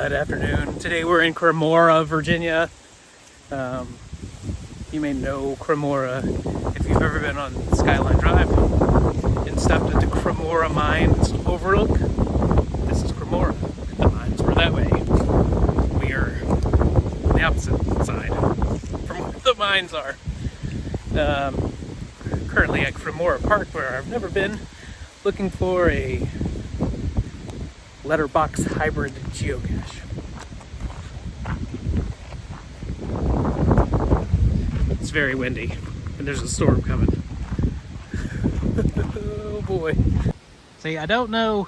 That afternoon. Today we're in Crimora, Virginia. You may know Crimora if you've ever been on Skyline Drive and stopped at the Crimora Mines overlook. This is Crimora. The mines were that way. We are on the opposite side from where the mines are. Currently at Crimora Park, where I've never been, looking for a letterbox hybrid geocache. It's very windy, and there's a storm coming. Oh boy. See, I don't know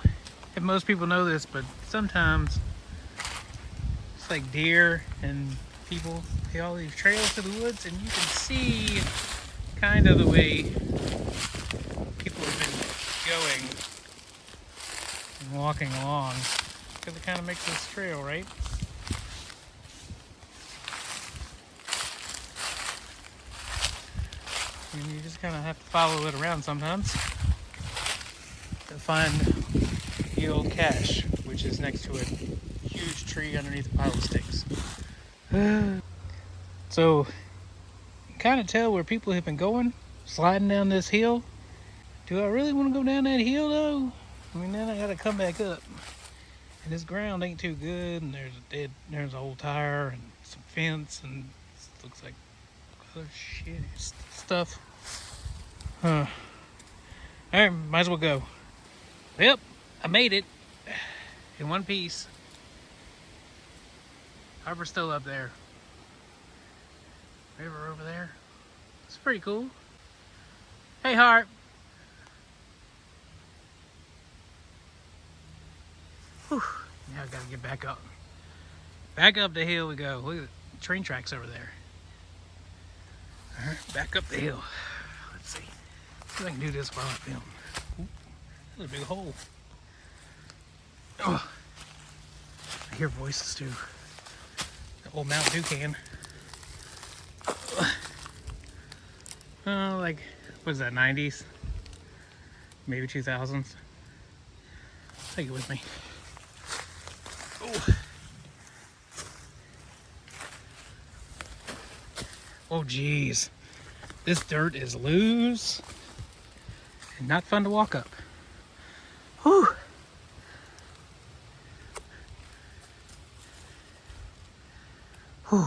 if most people know this, but sometimes it's like deer and people, they all leave trails to the woods, and you can see kind of the way people have been going and walking along, because it kind of makes this trail, right? And you just kind of have to follow it around sometimes to find the old cache, which is next to a huge tree underneath a pile of sticks. So, you can kind of tell where people have been going, sliding down this hill. Do I really want to go down that hill though? I mean, then I gotta come back up. And this ground ain't too good, and there's an old tire and some fence, and it looks like other shit stuff. Alright, might as well go. Yep, I made it in one piece. Harbor's still up there. River over there. It's pretty cool. Hey, Hart. Whew. Now I gotta get back up. Back up the hill we go. Look at the train tracks over there. Alright, back up the hill. Let's see. See if I can do this while I film. Ooh, there's a big hole. Oh, I hear voices too. The old Mount Ducan. Oh, like, what is that, 90s? Maybe 2000s? Take it with me. Oh geez, this dirt is loose and not fun to walk up. Whew. Whew.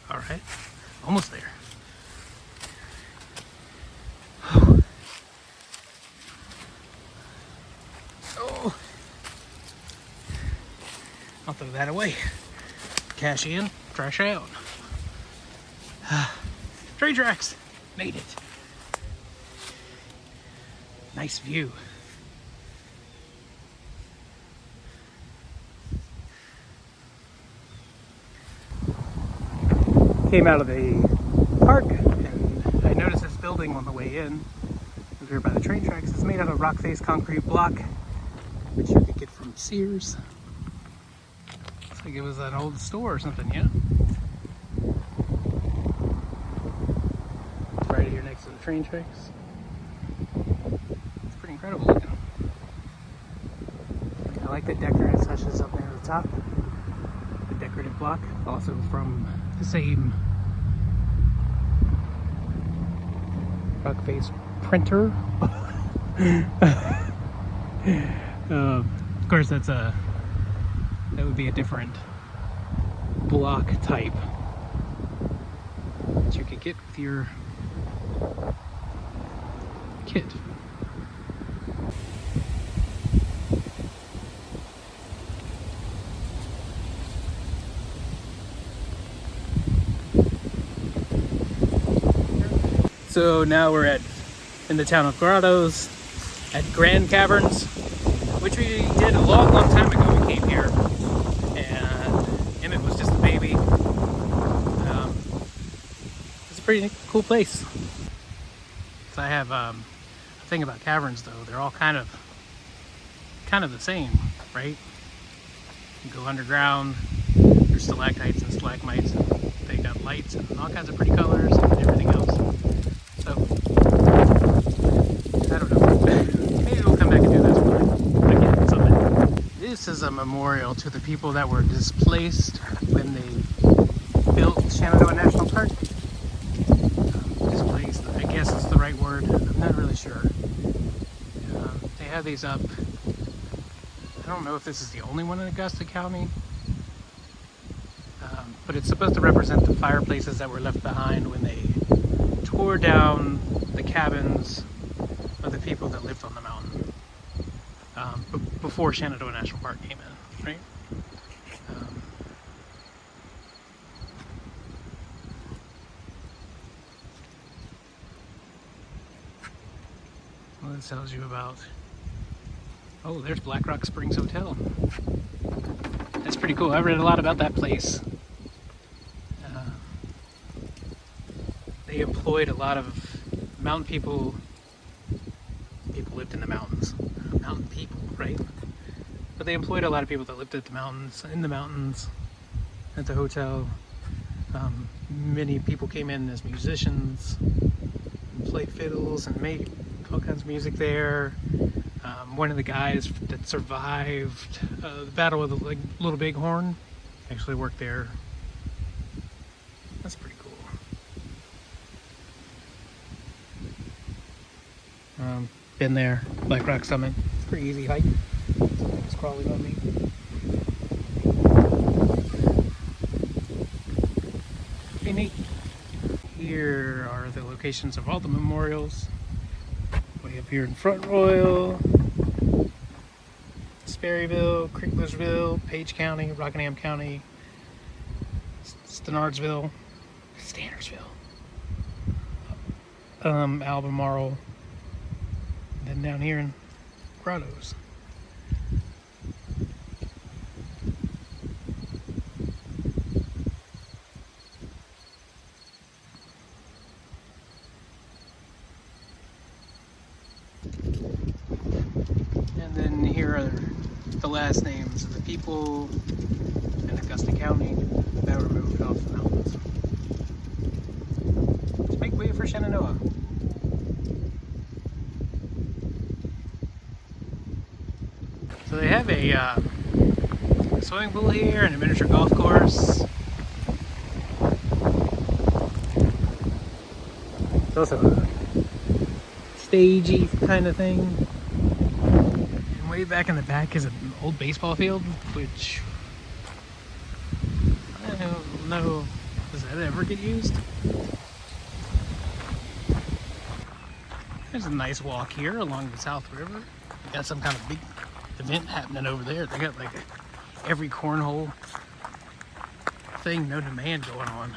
All right, almost there. I'll throw that away. Cash in, trash out. Train tracks. Made it. Nice view. Came out of the park and I noticed this building on the way in. Over here by the train tracks. It's made out of rock face concrete block, which you could get from Sears. Like it was an old store or something, yeah? It's right here next to the train tracks. It's pretty incredible looking. I like the decorative touches up there at the top. The decorative block, also from the same rock face printer. Of course, that would be a different block type that you could get with your kit. So now we're in the town of Grottoes at Grand Caverns, which we did a long time ago. We came here. Pretty cool place. So I have a thing about caverns though, they're all kind of the same, right? You go underground, there's stalactites and stalagmites, and they got lights and all kinds of pretty colors and everything else. So I don't know. a memorial to the people that were displaced when they built Shenandoah National Park. Displaced, I guess is the right word. I'm not really sure. They have these up. I don't know if this is the only one in Augusta County, but it's supposed to represent the fireplaces that were left behind when they tore down the cabins of the people that lived on the mountain before Shenandoah National Park came in, right? Well, this tells you about, oh, there's Black Rock Springs Hotel. That's pretty cool. I read a lot about that place. They employed a lot of mountain people. People lived in the mountains. Mountain people, right? But they employed a lot of people that lived at the mountains, in the mountains, at the hotel. Many people came in as musicians, and played fiddles, and made all kinds of music there. One of the guys that survived the Battle of the Little Bighorn actually worked there. That's pretty cool. Been there, Black Rock Summit. It's a pretty easy hike. It's crawling on me. Pretty neat. Here are the locations of all the memorials. Way up here in Front Royal, Sperryville, Crinklersville, Page County, Rockingham County, Stanardsville, Albemarle, and then down here in Grottoes. And then here are the last names of the people in Augusta County that were moved off the mountains to make way for Shenandoah. So they have a swimming pool here and a miniature golf course. It's also a stagey kind of thing. And way back in the back is an old baseball field, which I don't know, does that ever get used? There's a nice walk here along the South River. We got some kind of big event happening over there. They got like every cornhole thing, no demand going on.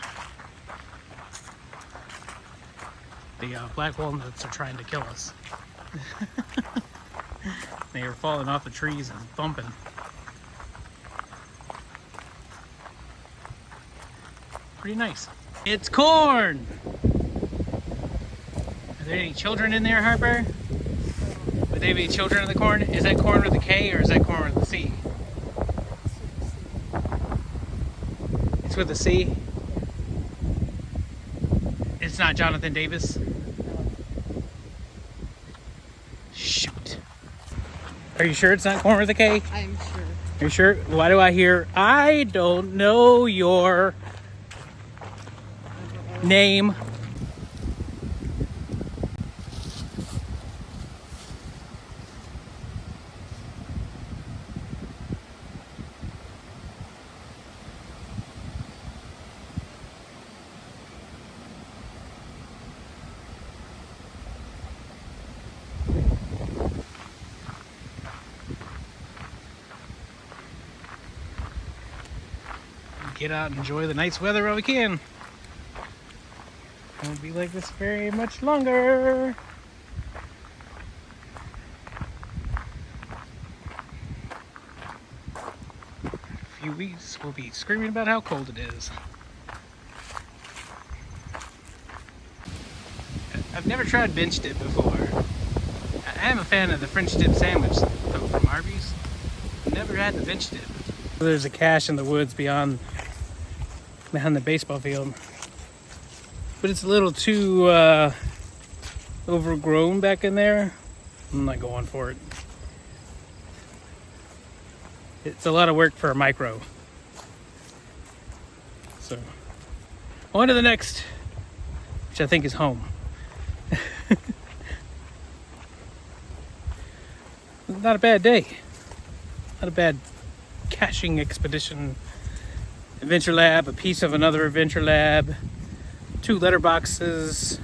The black walnuts are trying to kill us. They are falling off the trees and bumping. Pretty nice. It's corn! Are there any children in there, Harper? Would they be children of the corn? Is that corn with a K or is that corn with a C? It's with a C? It's not Jonathan Davis? Shoot. Are you sure it's not corn with a K? I'm sure. Are you sure? Why do I hear, I don't know your name? Get out and enjoy the nice weather while we can. Won't be like this very much longer. In a few weeks, we'll be screaming about how cold it is. I've never tried bench dip before. I am a fan of the French dip sandwich though from Arby's. Never had the bench dip. There's a cache in the woods behind the baseball field, but it's a little too overgrown back in there. I'm not going for it. It's a lot of work for a micro. So on to the next, which I think is home. Not a bad day. Not a bad caching expedition. Adventure lab, a piece of another adventure lab, 2 letterboxes,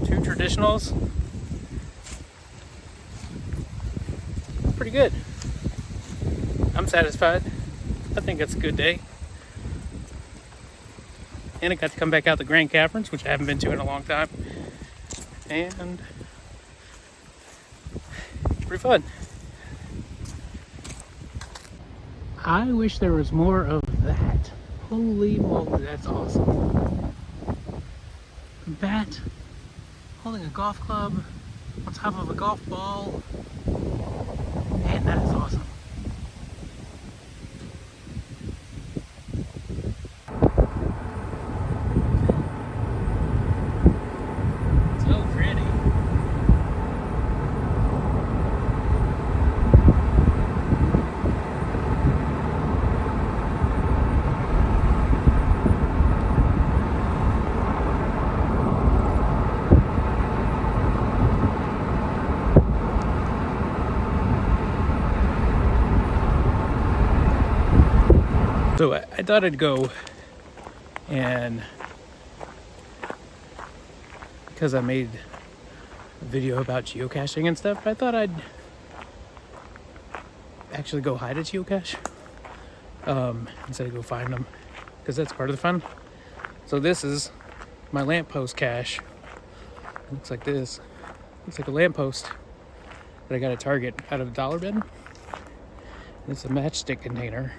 2 traditionals. Pretty good. I'm satisfied. I think that's a good day. And I got to come back out to Grand Caverns, which I haven't been to in a long time. And it's pretty fun. I wish there was more of that. Holy moly, that's awesome. That, holding a golf club on top of a golf ball. Man, that is awesome. So pretty. So I thought I'd go, and because I made a video about geocaching and stuff, I thought I'd actually go hide a geocache instead of go find them, because that's part of the fun. So this is my lamppost cache. It looks like this. Looks like a lamppost that I got at Target out of a dollar bin. It's a matchstick container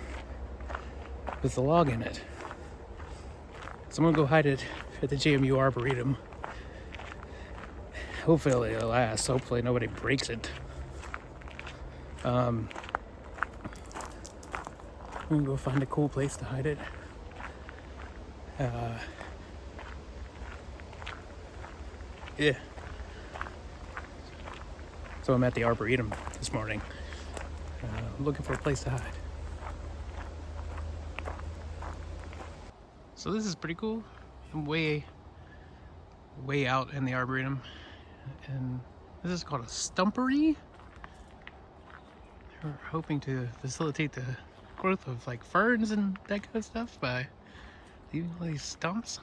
with the log in it. So I'm gonna go hide it at the JMU Arboretum. Hopefully it'll last. Hopefully nobody breaks it. I'm gonna go find a cool place to hide it. Yeah. So I'm at the Arboretum this morning, looking for a place to hide. So this is pretty cool. I'm way out in the Arboretum, and this is called a stumpery. We're hoping to facilitate the growth of like ferns and that kind of stuff by leaving all these stumps.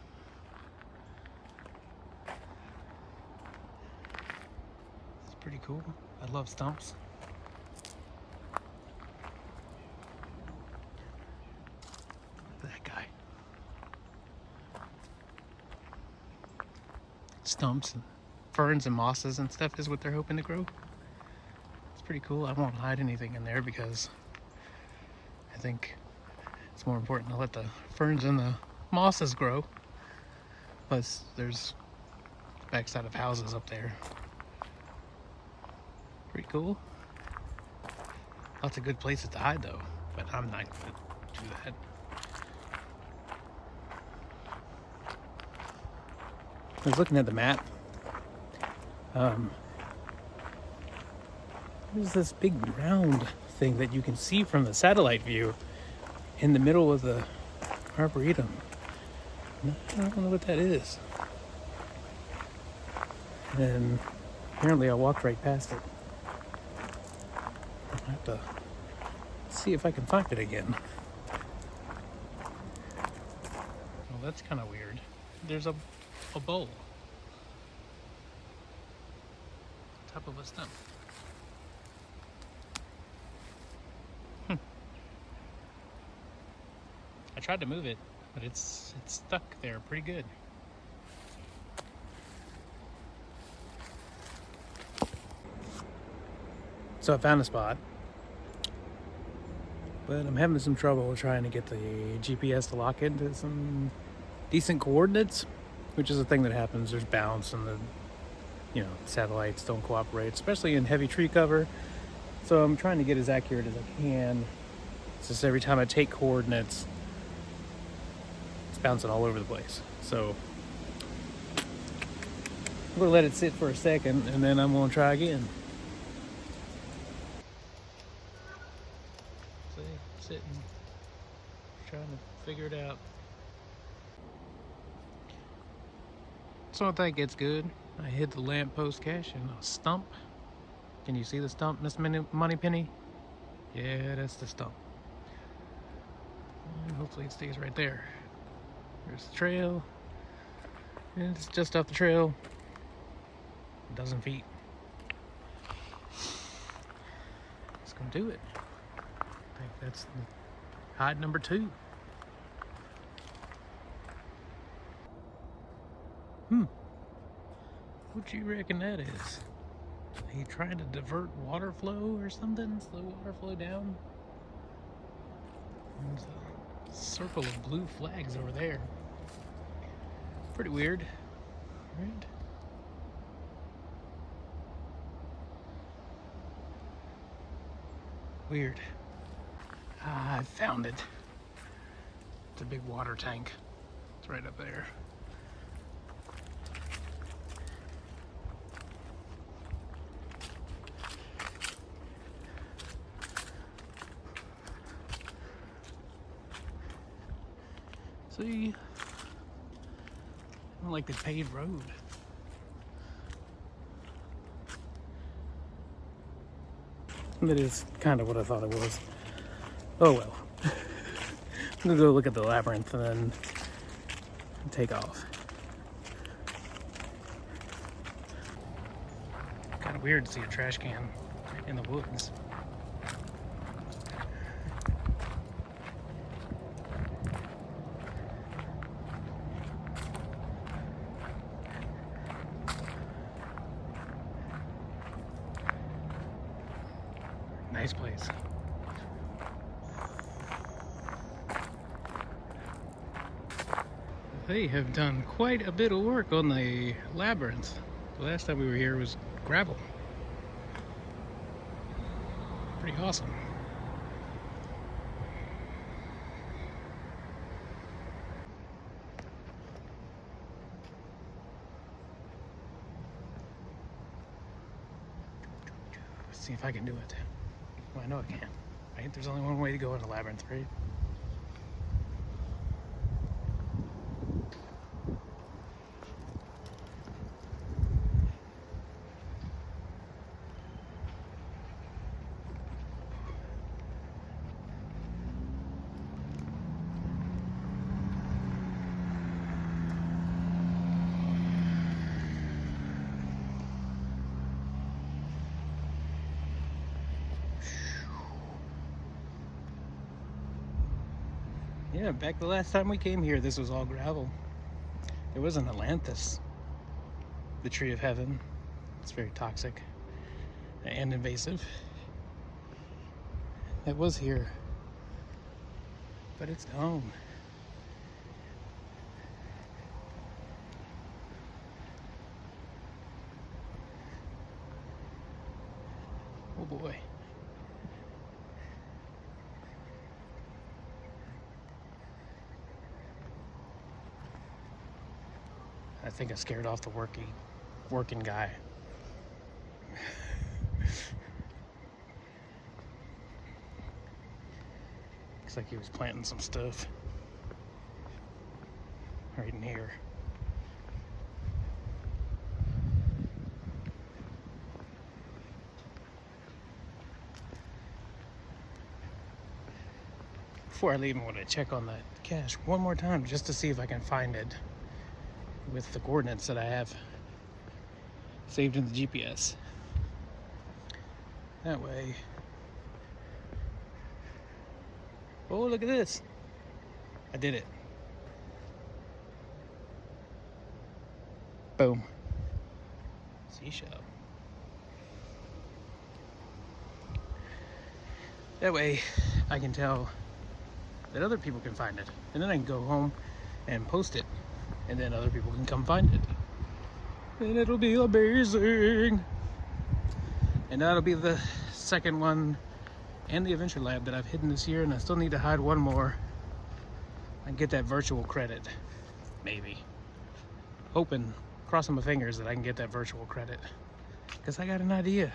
It's pretty cool. I love stumps. That guy. Stumps and ferns and mosses and stuff is what they're hoping to grow. It's pretty cool. I won't hide anything in there because I think it's more important to let the ferns and the mosses grow. Plus there's the backside of houses up there. Pretty cool. Lots of good places to hide though, but I'm not gonna do that. I was looking at the map. There's this big round thing that you can see from the satellite view in the middle of the Arboretum. I don't know what that is. And apparently I walked right past it. I'll have to see if I can find it again. Well, that's kind of weird. There's a bowl. Top of a stump. I tried to move it, but it's stuck there pretty good. So I found a spot, but I'm having some trouble trying to get the GPS to lock into some decent coordinates, which is a thing that happens. There's bounce and the satellites don't cooperate, especially in heavy tree cover. So I'm trying to get as accurate as I can. It's just every time I take coordinates, it's bouncing all over the place. So I'm gonna let it sit for a second and then I'm gonna try again. trying to figure it out. So I think it's good. I hit the lamppost cache and a stump. Can you see the stump, Miss Moneypenny? Yeah, that's the stump. And hopefully it stays right there. There's the trail. And it's just off the trail. A dozen feet. It's gonna do it. I think that's hide number 2. What you reckon that is? Are you trying to divert water flow or something? Slow water flow down? There's a circle of blue flags over there. Pretty weird, right? Weird. Ah, I found it. It's a big water tank. It's right up there. See? Like the paved road. That is kind of what I thought it was. Oh well. I'm gonna go look at the labyrinth and then take off. Kind of weird to see a trash can in the woods. Nice place. They have done quite a bit of work on the labyrinth. The last time we were here was gravel. Pretty awesome. Let's see if I can do it. Well, I know I can. Right? There's only one way to go in a labyrinth, right? Yeah, back the last time we came here, this was all gravel. There was an Atlantis, the tree of heaven. It's very toxic and invasive. It was here, but it's gone. Oh boy. I think I scared off the working guy. Looks like he was planting some stuff right in here. Before I leave, I want to check on that cache one more time just to see if I can find it with the coordinates that I have saved in the GPS. That way. Oh, look at this. I did it. Boom. Seashell. That way I can tell that other people can find it. And then I can go home and post it. And then other people can come find it. And it'll be amazing. And that'll be the second one and the Adventure Lab that I've hidden this year, and I still need to hide one more and get that virtual credit. Maybe. Hoping, crossing my fingers that I can get that virtual credit. Because I got an idea.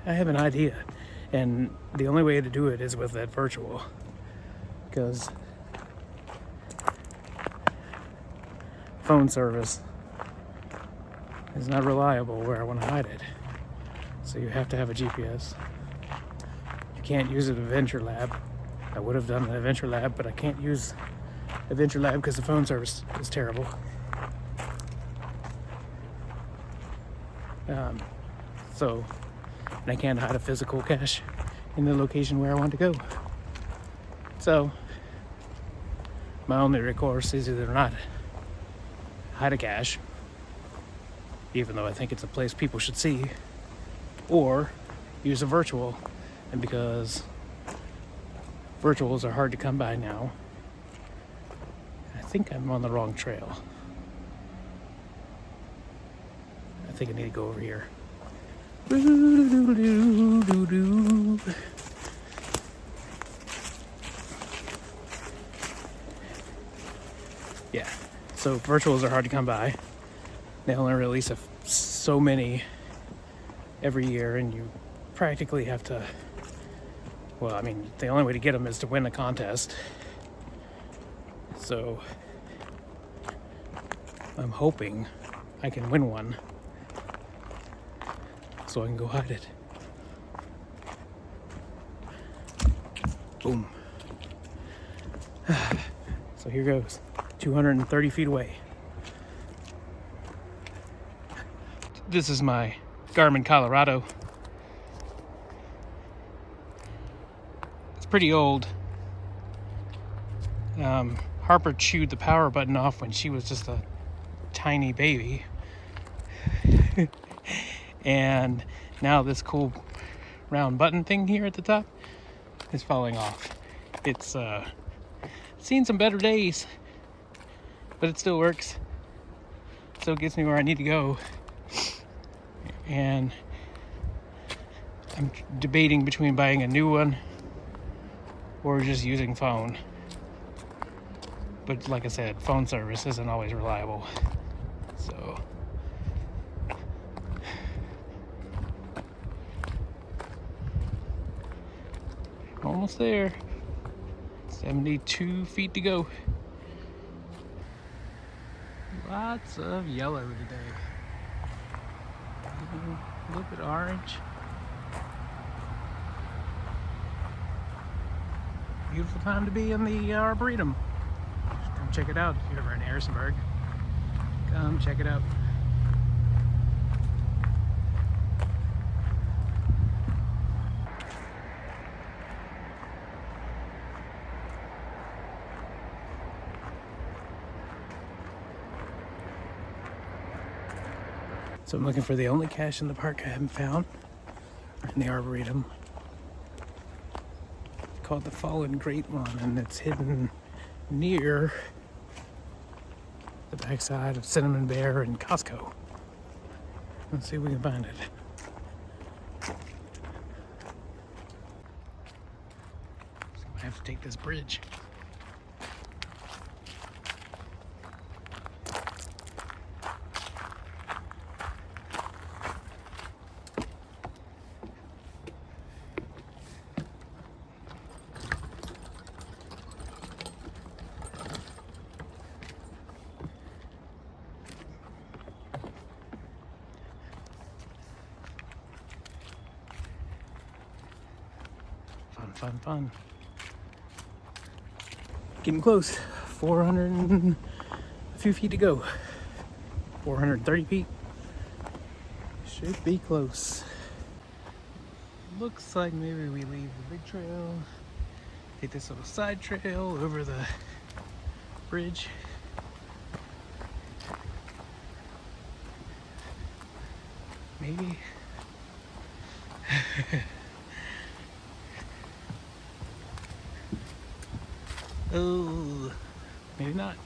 I have an idea. And the only way to do it is with that virtual. because phone service is not reliable where I want to hide it. So you have to have a GPS. You can't use an adventure lab. I would have done an adventure lab, but I can't use adventure lab because the phone service is terrible. And I can't hide a physical cache in the location where I want to go. So my only recourse is either not hide a cache, even though I think it's a place people should see, or use a virtual. And because virtuals are hard to come by now, I think I'm on the wrong trail. I think I need to go over here. Yeah, so virtuals are hard to come by. They only release so many every year, and you practically have to, well, I mean, the only way to get them is to win a contest. So I'm hoping I can win one so I can go hide it. Boom. So here goes, 230 feet away. This is my Garmin Colorado. It's pretty old. Harper chewed the power button off when she was just a tiny baby. And now this cool round button thing here at the top is falling off. It's seen some better days, but it still works. Still gets me where I need to go. And I'm debating between buying a new one or just using phone. But like I said, phone service isn't always reliable. So almost there. 72 feet to go. Lots of yellow today. A little bit orange. Beautiful time to be in the Arboretum. Come check it out if you're ever in Harrisonburg. Come check it out. So I'm looking for the only cache in the park I haven't found in the Arboretum. It's called the Fallen Great One, and it's hidden near the backside of Cinnamon Bear and Costco. Let's see if we can find it. So I have to take this bridge. Fun. Getting close. 400 and a few feet to go. 430 feet. Should be close. Looks like maybe we leave the big trail. Take this little side trail over the bridge. Maybe. Oh, maybe not,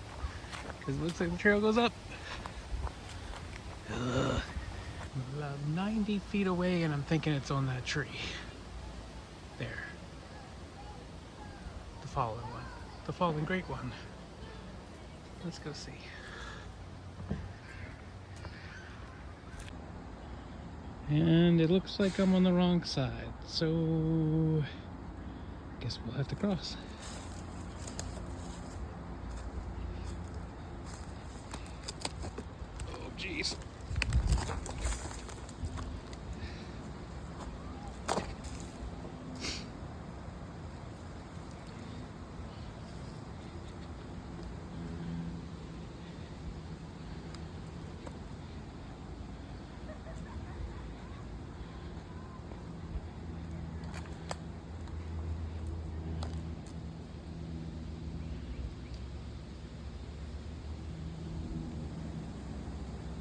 because it looks like the trail goes up. Ugh. About 90 feet away, and I'm thinking it's on that tree. There. The fallen one. The fallen great one. Let's go see. And it looks like I'm on the wrong side, so guess we'll have to cross. these.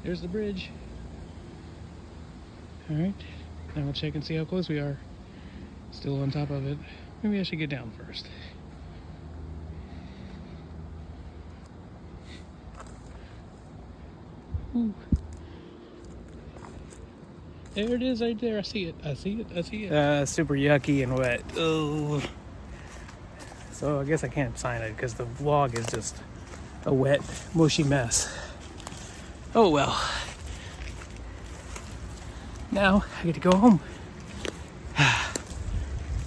There's the bridge. All right, now we'll check and see how close we are. Still on top of it. Maybe I should get down first. Ooh. There it is right there. I see it. I see it. I see it. Super yucky and wet. Oh. So I guess I can't sign it because the vlog is just a wet, mushy mess. Oh well. Now I get to go home.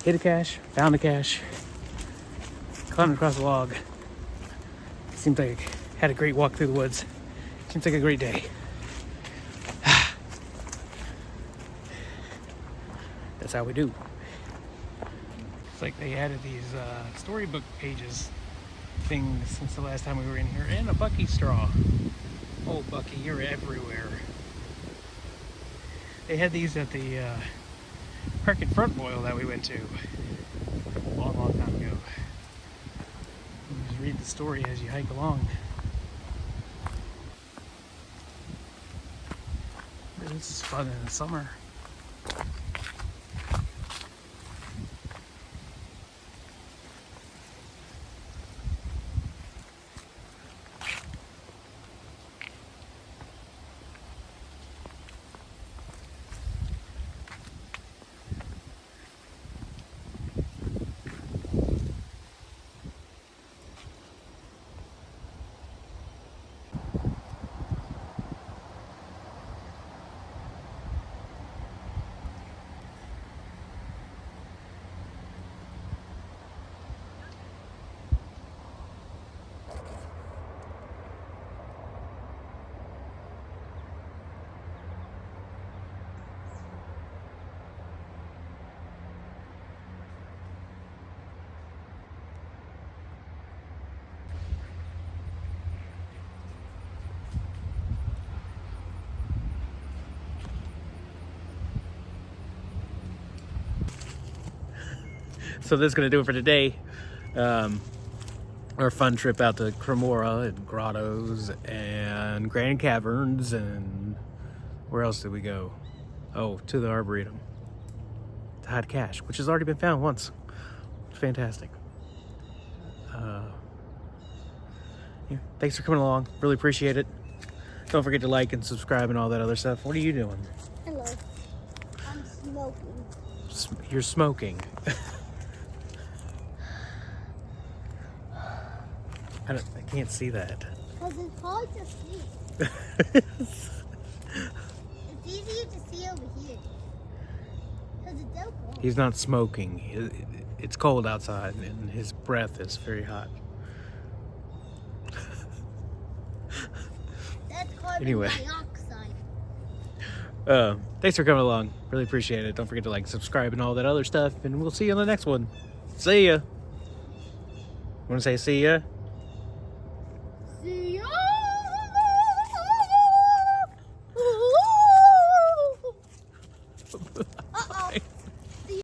Hit a cache, found a cache, climbed across the log. Seems like I had a great walk through the woods. Seems like a great day. That's how we do. It's like they added these storybook pages things since the last time we were in here, and a Bucky straw. Oh, Bucky, you're everywhere. They had these at the Park and Front Boil that we went to a long, long time ago. You just read the story as you hike along. This is fun in the summer. So this is going to do it for today. Our fun trip out to Crimora and Grottoes and Grand Caverns, and where else did we go? Oh, to the Arboretum to hide cache, which has already been found once. It's fantastic. Yeah, thanks for coming along. Really appreciate it. Don't forget to like and subscribe and all that other stuff. What are you doing? Hello. I'm smoking. You're smoking. I can't see that. Because it's hard to see. It's easier to see over here. Because it's so cold. He's not smoking. It's cold outside and his breath is very hot. That's carbon Anyway. dioxide. Thanks for coming along. Really appreciate it. Don't forget to like, subscribe, and all that other stuff. And we'll see you on the next one. See ya. Want to say see ya? See ya!